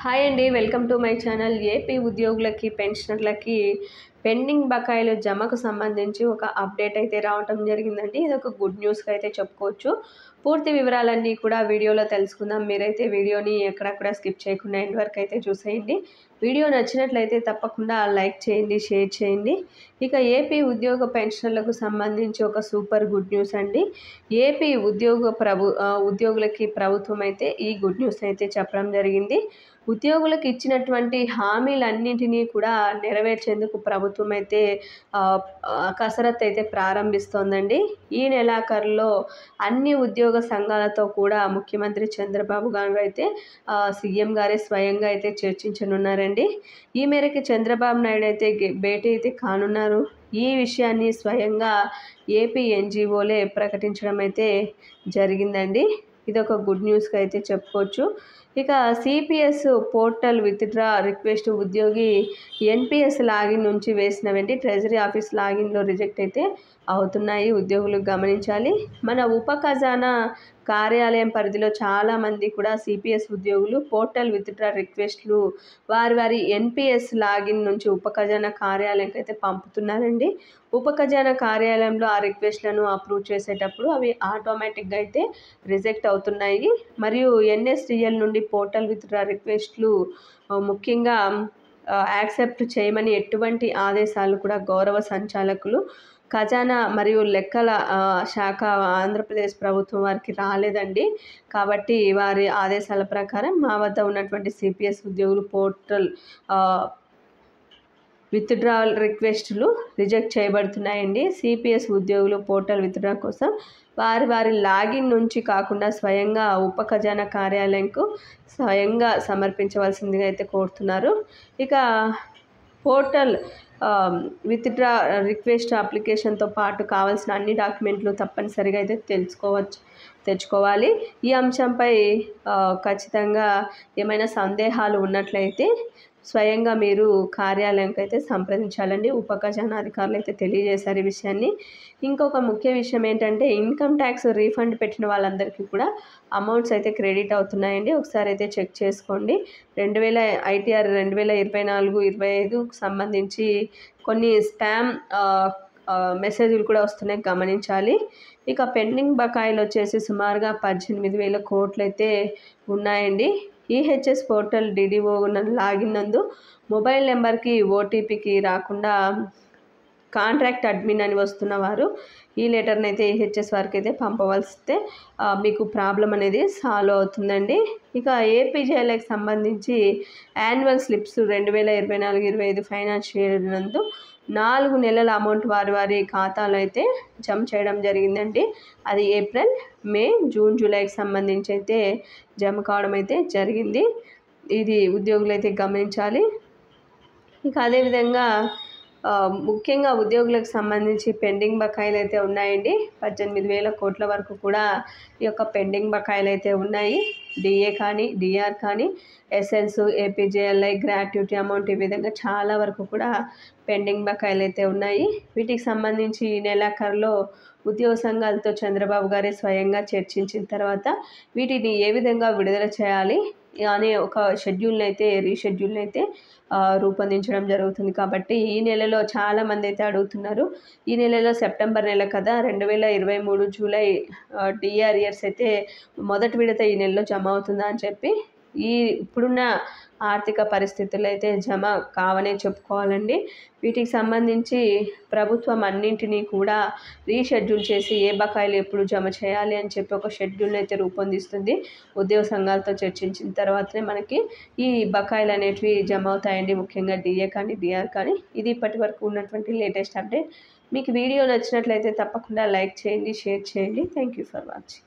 Hi అండి, welcome to my channel. AP ఉద్యోగులకి పెన్షనర్లకి pending బకాయిల జమకు సంబంధించి ఒక అప్డేట్ అయితే రావటం జరిగిందండి. ఇది ఒక గుడ్ న్యూస్గా అయితే చెప్పుకోవచ్చు. పూర్తి వివరాలన్నీ కూడా వీడియోలో తెలుసుకుందాం. మీరైతే వీడియోని ఎక్కడక్కడ స్కిప్ చేయకుండా ఎండ్ వరకు అయితే చూసేయండి. వీడియో నచ్చినట్లయితే తప్పకుండా లైక్ చేయండి, షేర్ చేయండి. ఇక ఏపీ ఉద్యోగ పెన్షనర్లకు సంబంధించి ఒక సూపర్ గుడ్ న్యూస్ అండి. ఏపీ ఉద్యోగులకి ప్రభుత్వం అయితే ఈ గుడ్ న్యూస్ అయితే చెప్పడం జరిగింది. ఉద్యోగులకు ఇచ్చినటువంటి హామీలన్నింటినీ కూడా నెరవేర్చేందుకు ప్రభుత్వం అయితే కసరత్తు అయితే ప్రారంభిస్తోందండి. ఈ నెలాఖరులో అన్ని ఉద్యోగ సంఘాలతో కూడా ముఖ్యమంత్రి చంద్రబాబు గారు అయితే సీఎం గారే స్వయంగా అయితే చర్చించనున్నారండి. ఈ మేరకు చంద్రబాబు నాయుడు అయితే భేటీ అయితే కానున్నారు. ఈ విషయాన్ని స్వయంగా ఏపీ ఎన్జిఓలే ప్రకటించడం అయితే జరిగిందండి. ఇది ఒక గుడ్ న్యూస్గా అయితే చెప్పుకోవచ్చు. ఇక సిపిఎస్ పోర్టల్ విత్డ్రా రిక్వెస్ట్ ఉద్యోగి ఎన్పిఎస్ లాగిన్ నుంచి వేసిన వెంటనే ట్రెజరీ ఆఫీస్ లాగిన్లో రిజెక్ట్ అయితే అవుతున్నాయి. ఉద్యోగులు గమనించాలి. మన ఉప ఖజానా కార్యాలయం పరిధిలో చాలామంది కూడా సిపిఎస్ ఉద్యోగులు పోర్టల్ విత్డ్రా రిక్వెస్ట్లు వారి ఎన్పిఎస్ లాగిన్ నుంచి ఉప ఖజానా కార్యాలయంకి అయితే పంపుతున్నారండి. ఉప ఖజానా కార్యాలయంలో ఆ రిక్వెస్ట్లను అప్రూవ్ చేసేటప్పుడు అవి ఆటోమేటిక్గా అయితే రిజెక్ట్ అవుతున్నాయి. మరియు ఎన్ఎస్డిఎల్ నుండి పోర్టల్ విత్డ్రా రిక్వెస్ట్లు ముఖ్యంగా యాక్సెప్ట్ చేయమని ఎటువంటి ఆదేశాలు కూడా గౌరవ సంచాలకులు ఖజానా మరియు లెక్కల శాఖ ఆంధ్రప్రదేశ్ ప్రభుత్వం వారికి రాలేదండి. కాబట్టి వారి ఆదేశాల ప్రకారం మా వద్ద ఉన్నటువంటి సిపిఎస్ ఉద్యోగులు పోర్టల్ విత్డ్రాల్ రిక్వెస్టులు రిజెక్ట్ చేయబడుతున్నాయండి. సిపిఎస్ ఉద్యోగులు పోర్టల్ విత్డ్రా కోసం వారి లాగిన్ నుంచి కాకుండా స్వయంగా ఉప ఖజానా కార్యాలయంకు స్వయంగా సమర్పించవలసిందిగా అయితే కోరుతున్నారు. ఇక పోర్టల్ విత్డ్రా రిక్వెస్ట్ అప్లికేషన్తో పాటు కావాల్సిన అన్ని డాక్యుమెంట్లు తప్పనిసరిగా అయితే తెచ్చుకోవాలి. ఈ అంశంపై ఖచ్చితంగా ఏమైనా సందేహాలు ఉన్నట్లయితే స్వయంగా మీరు కార్యాలయంకి అయితే సంప్రదించాలండి. ఉప ఖజానా అధికారులు అయితే తెలియజేశారు ఈ విషయాన్ని. ఇంకొక ముఖ్య విషయం ఏంటంటే ఇన్కమ్ ట్యాక్స్ రీఫండ్ పెట్టిన వాళ్ళందరికీ కూడా అమౌంట్స్ అయితే క్రెడిట్ అవుతున్నాయండి. ఒకసారి అయితే చెక్ చేసుకోండి. ఐటీఆర్ 2024-25 సంబంధించి కొన్ని స్పామ్ మెసేజ్లు కూడా వస్తున్నాయి, గమనించాలి. ఇక పెండింగ్ బకాయిలు వచ్చేసి సుమారుగా 18,000 కోట్లు అయితే ఉన్నాయండి. ఈహెచ్ఎస్ పోర్టల్ డిడిఓ లాగిన్ నందు మొబైల్ నెంబర్కి ఓటీపీకి రాకుండా కాంట్రాక్ట్ అడ్మిన్ అని వస్తున్నవారు ఈ లెటర్ని అయితే ఈహెచ్ఎస్ వారికి అయితే పంపవలసితే మీకు ప్రాబ్లం అనేది సాల్వ్ అవుతుందండి. ఇక ఏపీజేఎల్కి సంబంధించి యాన్యువల్ స్లిప్స్ 2024-25 ఫైనాన్షియల్ నందు 4 నెలల అమౌంట్ వారి ఖాతాలో అయితే జమ చేయడం జరిగిందండి. అది ఏప్రిల్, మే, జూన్, జూలైకి సంబంధించి అయితే జమ కావడం అయితే జరిగింది. ఇది ఉద్యోగులు అయితే గమనించాలి. ఇక అదేవిధంగా ముఖ్యంగా ఉద్యోగులకు సంబంధించి పెండింగ్ బకాయిలు అయితే ఉన్నాయండి. 18,000 కోట్ల వరకు కూడా ఈ యొక్క పెండింగ్ బకాయిలు అయితే ఉన్నాయి. డిఏ కానీ, డిఆర్ కానీ, ఎస్ఎల్స్, ఏపీజేఎల్ఐ, గ్రాట్యుటీ అమౌంట్ ఈ విధంగా చాలా వరకు కూడా పెండింగ్ బకాయిలు అయితే ఉన్నాయి. వీటికి సంబంధించి ఈ నెలాఖరులో ఉద్యోగ సంఘాలతో చంద్రబాబు గారే స్వయంగా చర్చించిన తర్వాత వీటిని ఏ విధంగా విడుదల చేయాలి అనే ఒక రీషెడ్యూల్ని అయితే రూపొందించడం జరుగుతుంది. కాబట్టి ఈ నెలలో చాలామంది అయితే అడుగుతున్నారు. ఈ నెలలో సెప్టెంబర్ నెల కదా, 2023 జూలై డిఆర్ఇయర్స్ అయితే మొదటి విడత ఈ నెలలో జమ అవుతుందా అని చెప్పి ఇప్పుడున్న ఆర్థిక పరిస్థితులు అయితే జమ కావనే చెప్పుకోవాలండి. వీటికి సంబంధించి ప్రభుత్వం అన్నింటినీ కూడా రీషెడ్యూల్ చేసి ఏ బకాయిలు ఎప్పుడు జమ చేయాలి అని చెప్పి ఒక షెడ్యూల్ అయితే రూపొందిస్తుంది. ఉద్యోగ సంఘాలతో చర్చించిన తర్వాతనే మనకి ఈ బకాయిలు అనేటివి జమ అవుతాయండి. ముఖ్యంగా డిఏ కానీ, డిఆర్ కానీ. ఇది ఇప్పటి వరకు ఉన్నటువంటి లేటెస్ట్ అప్డేట్. మీకు వీడియో నచ్చినట్లయితే తప్పకుండా లైక్ చేయండి, షేర్ చేయండి. Thank you for watching.